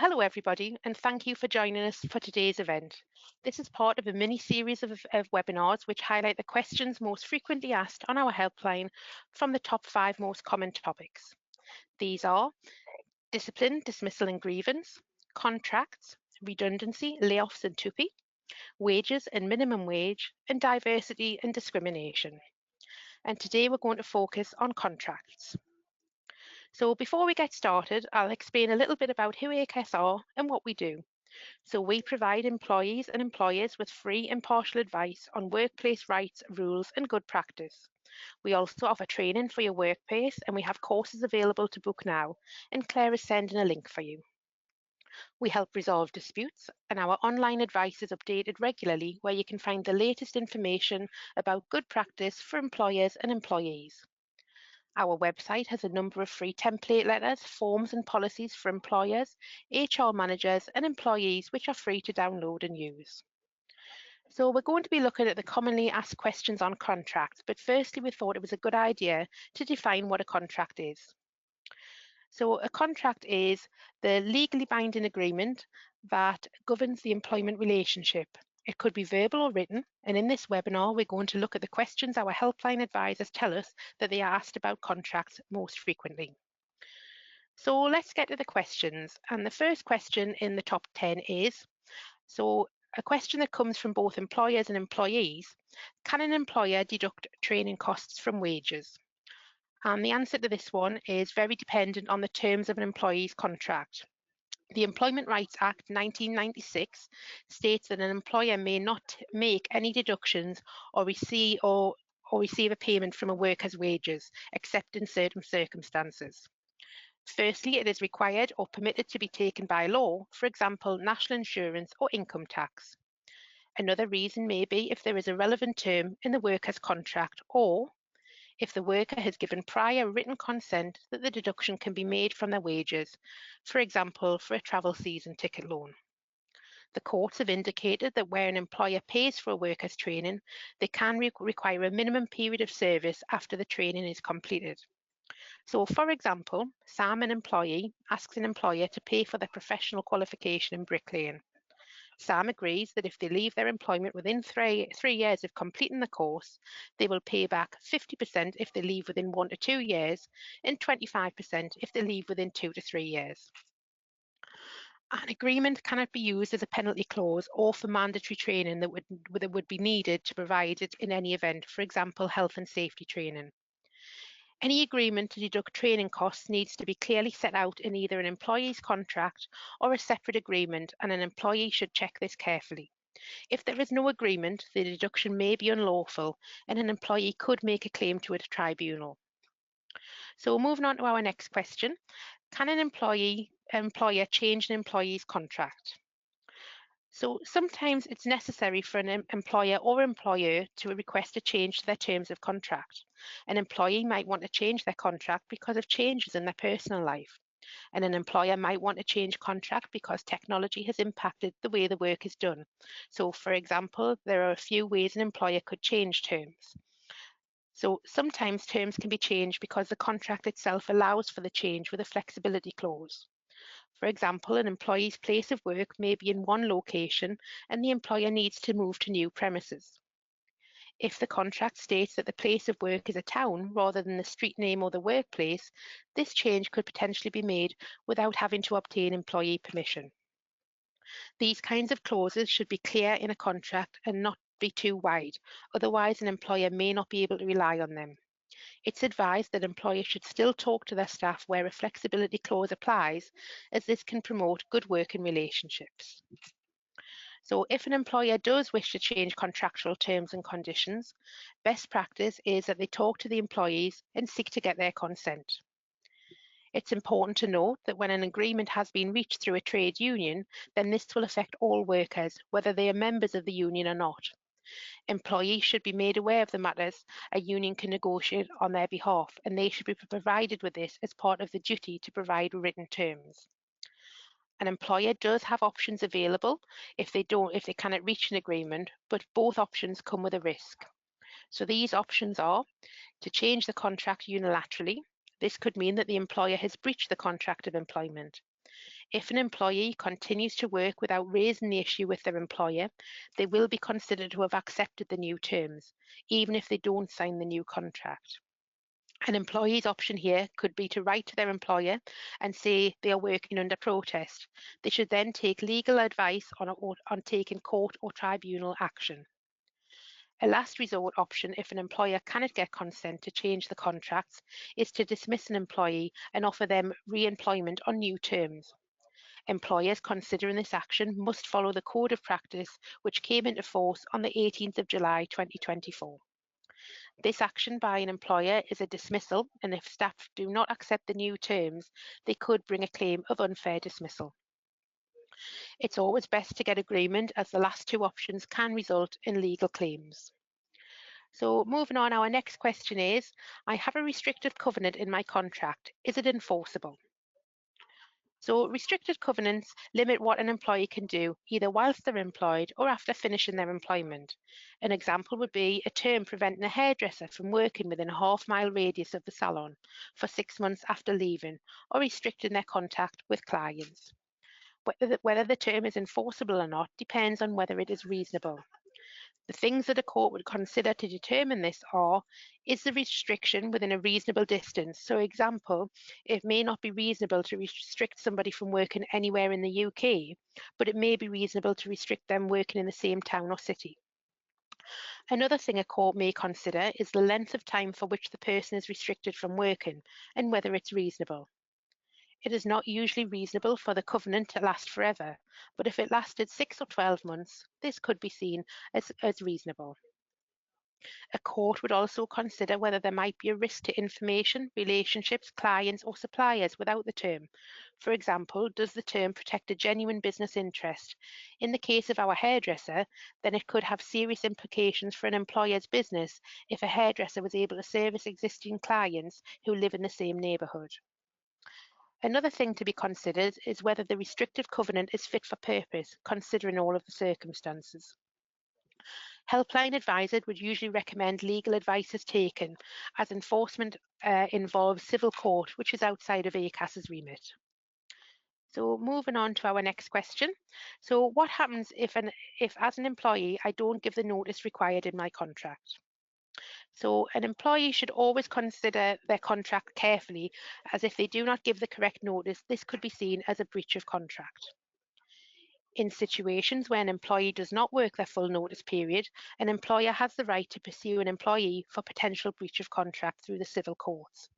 Hello everybody, and thank you for joining us for today's event. This is part of a mini-series of webinars which highlight the questions most frequently asked on our helpline from the top 5 most common topics. These are discipline, dismissal and grievance, contracts, redundancy, layoffs and TUPE, wages and minimum wage, and diversity and discrimination. And today we're going to focus on contracts. So before we get started, I'll explain a little bit about who Acas are and what we do. So we provide employees and employers with free impartial advice on workplace rights, rules and good practice. We also offer training for your workplace and we have courses available to book now, and Claire is sending a link for you. We help resolve disputes and our online advice is updated regularly where you can find the latest information about good practice for employers and employees. Our website has a number of free template letters, forms and policies for employers, HR managers and employees which are free to download and use. So we're going to be looking at the commonly asked questions on contracts, but firstly we thought it was a good idea to define what a contract is. So a contract is the legally binding agreement that governs the employment relationship. It could be verbal or written, and in this webinar, we're going to look at the questions our helpline advisors tell us that they are asked about contracts most frequently. So let's get to the questions. And the first question in the top 10 is, so a question that comes from both employers and employees, can an employer deduct training costs from wages? And the answer to this one is very dependent on the terms of an employee's contract. The Employment Rights Act 1996 states that an employer may not make any deductions or receive a payment from a worker's wages, except in certain circumstances. Firstly, it is required or permitted to be taken by law, for example, national insurance or income tax. Another reason may be if there is a relevant term in the worker's contract or if the worker has given prior written consent that the deduction can be made from their wages, for example, for a travel season ticket loan. The courts have indicated that where an employer pays for a worker's training, they can require a minimum period of service after the training is completed. So, for example, Sam, an employee, asks an employer to pay for their professional qualification in bricklaying. Sam agrees that if they leave their employment within three years of completing the course, they will pay back 50% if they leave within 1 to 2 years and 25% if they leave within 2 to 3 years. An agreement cannot be used as a penalty clause or for mandatory training that would be needed to provide it in any event, for example, health and safety training. Any agreement to deduct training costs needs to be clearly set out in either an employee's contract or a separate agreement, and an employee should check this carefully. If there is no agreement, the deduction may be unlawful and an employee could make a claim to a tribunal. So moving on to our next question, can an employer change an employee's contract? So sometimes it's necessary for an employer or employer to request a change to their terms of contract. An employee might want to change their contract because of changes in their personal life. And an employer might want to change contract because technology has impacted the way the work is done. So for example, there are a few ways an employer could change terms. So sometimes terms can be changed because the contract itself allows for the change with a flexibility clause. For example, an employee's place of work may be in one location and the employer needs to move to new premises. If the contract states that the place of work is a town rather than the street name or the workplace, this change could potentially be made without having to obtain employee permission. These kinds of clauses should be clear in a contract and not be too wide, otherwise an employer may not be able to rely on them. It's advised that employers should still talk to their staff where a flexibility clause applies, as this can promote good working relationships. So if an employer does wish to change contractual terms and conditions, best practice is that they talk to the employees and seek to get their consent. It's important to note that when an agreement has been reached through a trade union, then this will affect all workers, whether they are members of the union or not. Employees should be made aware of the matters a union can negotiate on their behalf, and they should be provided with this as part of the duty to provide written terms. An employer does have options available if they cannot reach an agreement, but both options come with a risk. So these options are to change the contract unilaterally. This could mean that the employer has breached the contract of employment. If an employee continues to work without raising the issue with their employer, they will be considered to have accepted the new terms, even if they don't sign the new contract. An employee's option here could be to write to their employer and say they are working under protest. They should then take legal advice on taking court or tribunal action. A last resort option, if an employer cannot get consent to change the contracts, is to dismiss an employee and offer them re-employment on new terms. Employers considering this action must follow the Code of Practice, which came into force on the 18th of July 2024. This action by an employer is a dismissal, and if staff do not accept the new terms, they could bring a claim of unfair dismissal. It's always best to get agreement, as the last two options can result in legal claims. So moving on, our next question is, I have a restrictive covenant in my contract. Is it enforceable? So restricted covenants limit what an employee can do, either whilst they're employed or after finishing their employment. An example would be a term preventing a hairdresser from working within a half-mile radius of the salon for 6 months after leaving, or restricting their contact with clients. Whether the term is enforceable or not depends on whether it is reasonable. The things that a court would consider to determine this are, is the restriction within a reasonable distance? So example, it may not be reasonable to restrict somebody from working anywhere in the UK, but it may be reasonable to restrict them working in the same town or city. Another thing a court may consider is the length of time for which the person is restricted from working and whether it's reasonable. It is not usually reasonable for the covenant to last forever, but if it lasted 6 or 12 months, this could be seen as reasonable. A court would also consider whether there might be a risk to information, relationships, clients, or suppliers without the term. For example, does the term protect a genuine business interest? In the case of our hairdresser, then it could have serious implications for an employer's business if a hairdresser was able to service existing clients who live in the same neighbourhood. Another thing to be considered is whether the restrictive covenant is fit for purpose, considering all of the circumstances. Helpline advisors would usually recommend legal advice is taken, as enforcement involves civil court, which is outside of Acas's remit. So moving on to our next question. So what happens if as an employee, I don't give the notice required in my contract? So an employee should always consider their contract carefully, as if they do not give the correct notice, this could be seen as a breach of contract. In situations where an employee does not work their full notice period, an employer has the right to pursue an employee for potential breach of contract through the civil courts.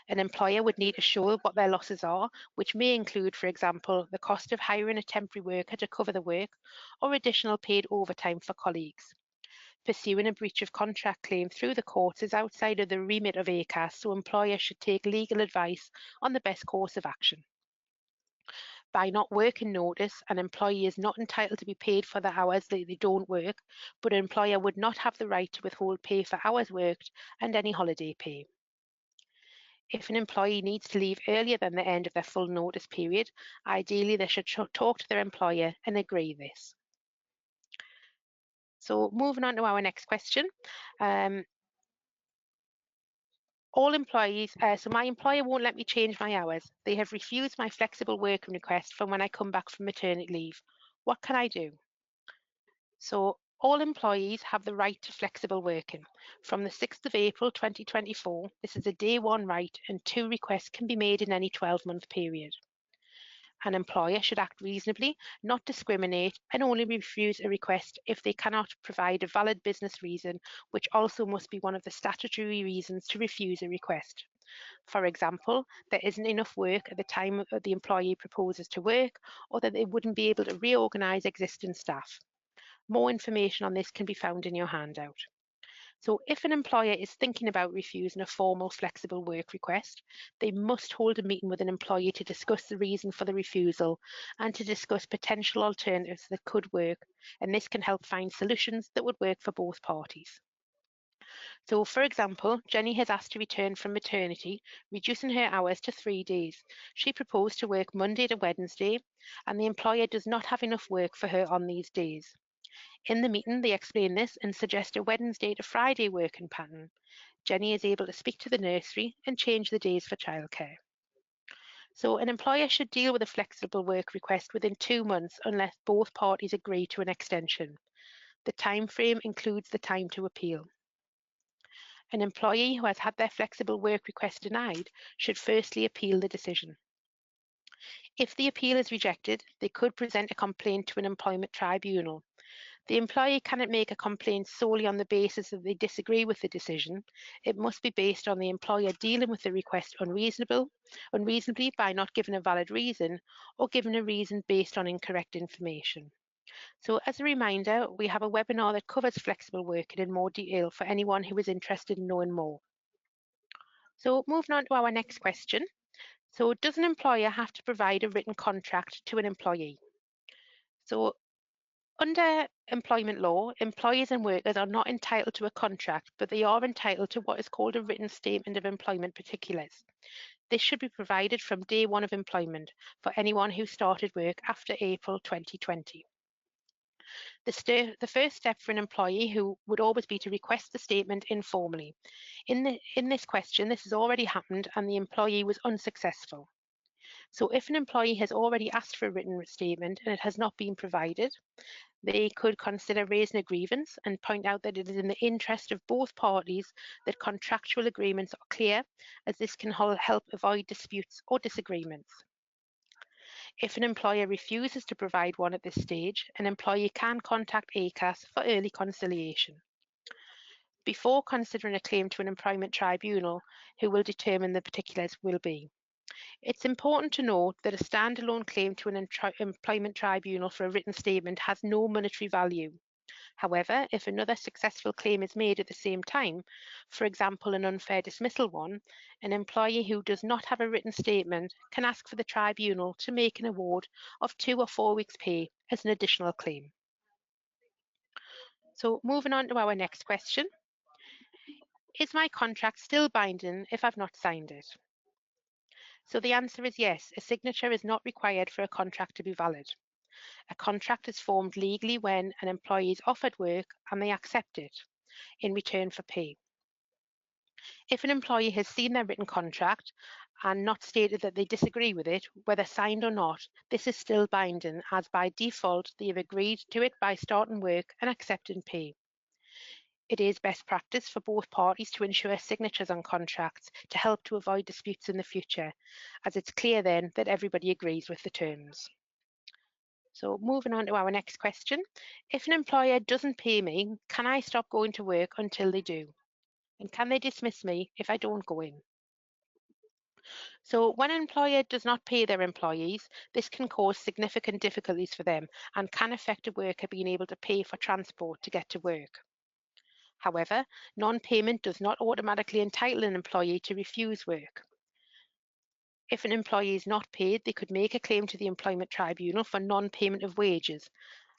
An employer would need to show what their losses are, which may include, for example, the cost of hiring a temporary worker to cover the work, or additional paid overtime for colleagues. Pursuing a breach of contract claim through the courts is outside of the remit of Acas, so employers should take legal advice on the best course of action. By not working notice, an employee is not entitled to be paid for the hours that they don't work, but an employer would not have the right to withhold pay for hours worked and any holiday pay. If an employee needs to leave earlier than the end of their full notice period, ideally they should talk to their employer and agree this. So moving on to our next question. All employees, so my employer won't let me change my hours. They have refused my flexible working request from when I come back from maternity leave. What can I do? So all employees have the right to flexible working. From the 6th of April 2024, this is a day one right, and 2 requests can be made in any 12-month period. An employer should act reasonably, not discriminate, and only refuse a request if they cannot provide a valid business reason, which also must be one of the statutory reasons to refuse a request. For example, there isn't enough work at the time the employee proposes to work, or that they wouldn't be able to reorganise existing staff. More information on this can be found in your handout. So if an employer is thinking about refusing a formal flexible work request, they must hold a meeting with an employee to discuss the reason for the refusal and to discuss potential alternatives that could work, and this can help find solutions that would work for both parties. So for example, Jenny has asked to return from maternity, reducing her hours to 3 days. She proposed to work Monday to Wednesday, and the employer does not have enough work for her on these days. In the meeting, they explain this and suggest a Wednesday to Friday working pattern. Jenny is able to speak to the nursery and change the days for childcare. So an employer should deal with a flexible work request within 2 months unless both parties agree to an extension. The time frame includes the time to appeal. An employee who has had their flexible work request denied should firstly appeal the decision. If the appeal is rejected, they could present a complaint to an employment tribunal. The employee cannot make a complaint solely on the basis that they disagree with the decision. It must be based on the employer dealing with the request unreasonably by not giving a valid reason or giving a reason based on incorrect information. So as a reminder, we have a webinar that covers flexible working in more detail for anyone who is interested in knowing more. So moving on to our next question. So does an employer have to provide a written contract to an employee? So under employment law, employers and workers are not entitled to a contract, but they are entitled to what is called a written statement of employment particulars. This should be provided from day one of employment for anyone who started work after April 2020. The first step for an employee who would always be to request the statement informally. In this question, this has already happened and the employee was unsuccessful. So if an employee has already asked for a written statement and it has not been provided, they could consider raising a grievance and point out that it is in the interest of both parties that contractual agreements are clear, as this can help avoid disputes or disagreements. If an employer refuses to provide one at this stage, an employee can contact Acas for early conciliation. Before considering a claim to an employment tribunal, who will determine the particulars will be. It's important to note that a standalone claim to an employment tribunal for a written statement has no monetary value. However, if another successful claim is made at the same time, for example, an unfair dismissal one, an employee who does not have a written statement can ask for the tribunal to make an award of 2 or 4 weeks' pay as an additional claim. So moving on to our next question. Is my contract still binding if I've not signed it? So the answer is yes, a signature is not required for a contract to be valid. A contract is formed legally when an employee is offered work and they accept it in return for pay. If an employee has seen their written contract and not stated that they disagree with it, whether signed or not, this is still binding, as by default they have agreed to it by starting work and accepting pay. It is best practice for both parties to ensure signatures on contracts to help to avoid disputes in the future, as it's clear then that everybody agrees with the terms. So moving on to our next question. If an employer doesn't pay me, can I stop going to work until they do? And can they dismiss me if I don't go in? So when an employer does not pay their employees, this can cause significant difficulties for them and can affect a worker being able to pay for transport to get to work. However, non-payment does not automatically entitle an employee to refuse work. If an employee is not paid, they could make a claim to the employment tribunal for non-payment of wages.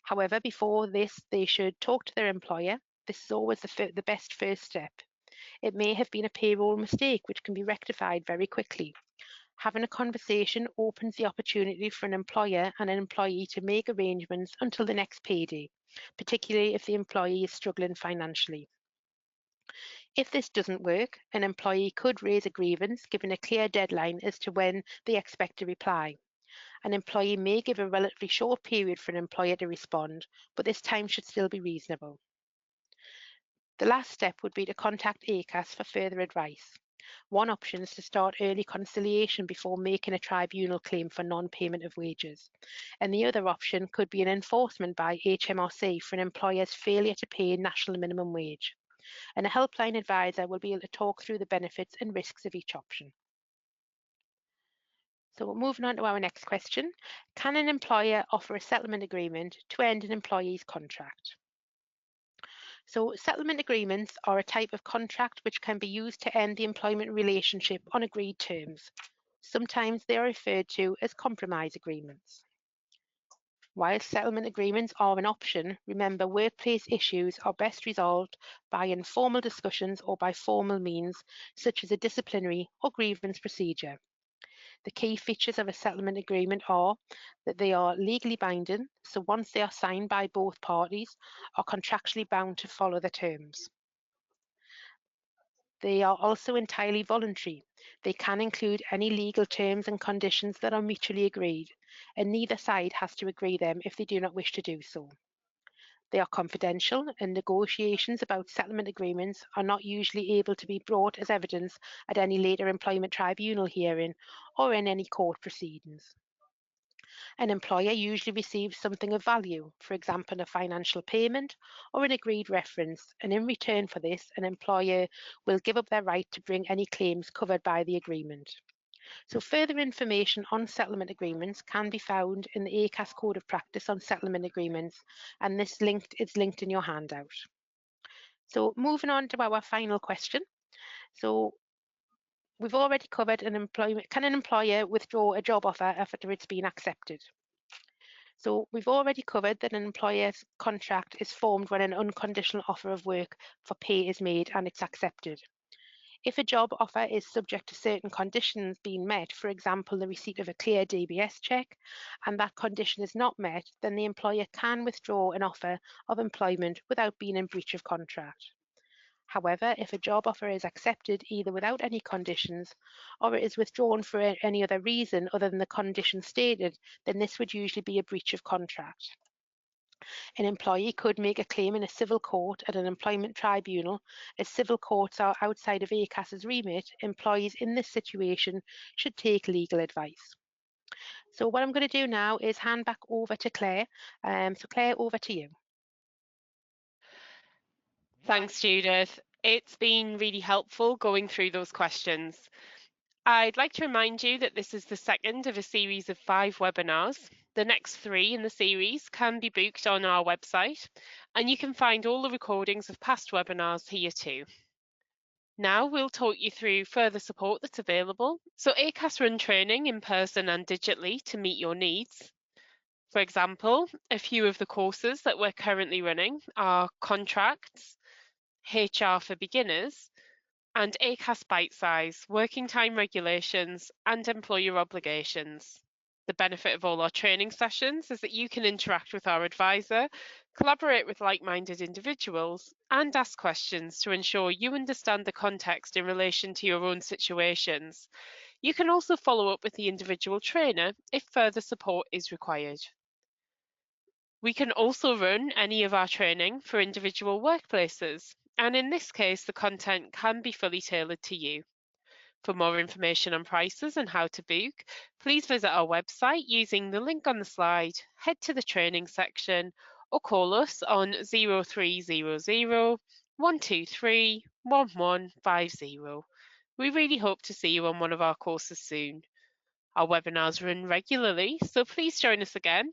However, before this, they should talk to their employer. This is always the best first step. It may have been a payroll mistake, which can be rectified very quickly. Having a conversation opens the opportunity for an employer and an employee to make arrangements until the next payday, particularly if the employee is struggling financially. If this doesn't work, an employee could raise a grievance, given a clear deadline as to when they expect a reply. An employee may give a relatively short period for an employer to respond, but this time should still be reasonable. The last step would be to contact Acas for further advice. One option is to start early conciliation before making a tribunal claim for non-payment of wages. And the other option could be an enforcement by HMRC for an employer's failure to pay national minimum wage. And a helpline advisor will be able to talk through the benefits and risks of each option. So moving on to our next question. Can an employer offer a settlement agreement to end an employee's contract? So settlement agreements are a type of contract which can be used to end the employment relationship on agreed terms. Sometimes they are referred to as compromise agreements. While settlement agreements are an option, remember workplace issues are best resolved by informal discussions or by formal means, such as a disciplinary or grievance procedure. The key features of a settlement agreement are that they are legally binding, so once they are signed by both parties, are contractually bound to follow the terms. They are also entirely voluntary. They can include any legal terms and conditions that are mutually agreed, and neither side has to agree them if they do not wish to do so. They are confidential, and negotiations about settlement agreements are not usually able to be brought as evidence at any later employment tribunal hearing or in any court proceedings. An employer usually receives something of value, for example, a financial payment or an agreed reference, and in return for this, an employer will give up their right to bring any claims covered by the agreement. So further information on settlement agreements can be found in the Acas Code of Practice on Settlement Agreements, and this is linked in your handout. So moving on to our final question. So we've already covered can an employer withdraw a job offer after it's been accepted? So we've already covered that an employer's contract is formed when an unconditional offer of work for pay is made and it's accepted. If a job offer is subject to certain conditions being met, for example, the receipt of a clear DBS check, and that condition is not met, then the employer can withdraw an offer of employment without being in breach of contract. However, if a job offer is accepted either without any conditions or it is withdrawn for any other reason other than the condition stated, then this would usually be a breach of contract. An employee could make a claim in a civil court at an employment tribunal. As civil courts are outside of Acas's remit, employees in this situation should take legal advice. So what I'm going to do now is hand back over to Claire. So Claire, over to you. Thanks, Judith. It's been really helpful going through those questions. I'd like to remind you that this is the second of a series of 5 webinars. The next 3 in the series can be booked on our website, and you can find all the recordings of past webinars here too. Now we'll talk you through further support that's available. So Acas run training in person and digitally to meet your needs. For example, a few of the courses that we're currently running are contracts, HR for beginners, and Acas Bite Size, working time regulations, and employer obligations. The benefit of all our training sessions is that you can interact with our advisor, collaborate with like-minded individuals, and ask questions to ensure you understand the context in relation to your own situations. You can also follow up with the individual trainer if further support is required. We can also run any of our training for individual workplaces, and in this case, the content can be fully tailored to you. For more information on prices and how to book, please visit our website using the link on the slide, head to the training section, or call us on 0300 123 1150. We really hope to see you on one of our courses soon. Our webinars run regularly, so please join us again.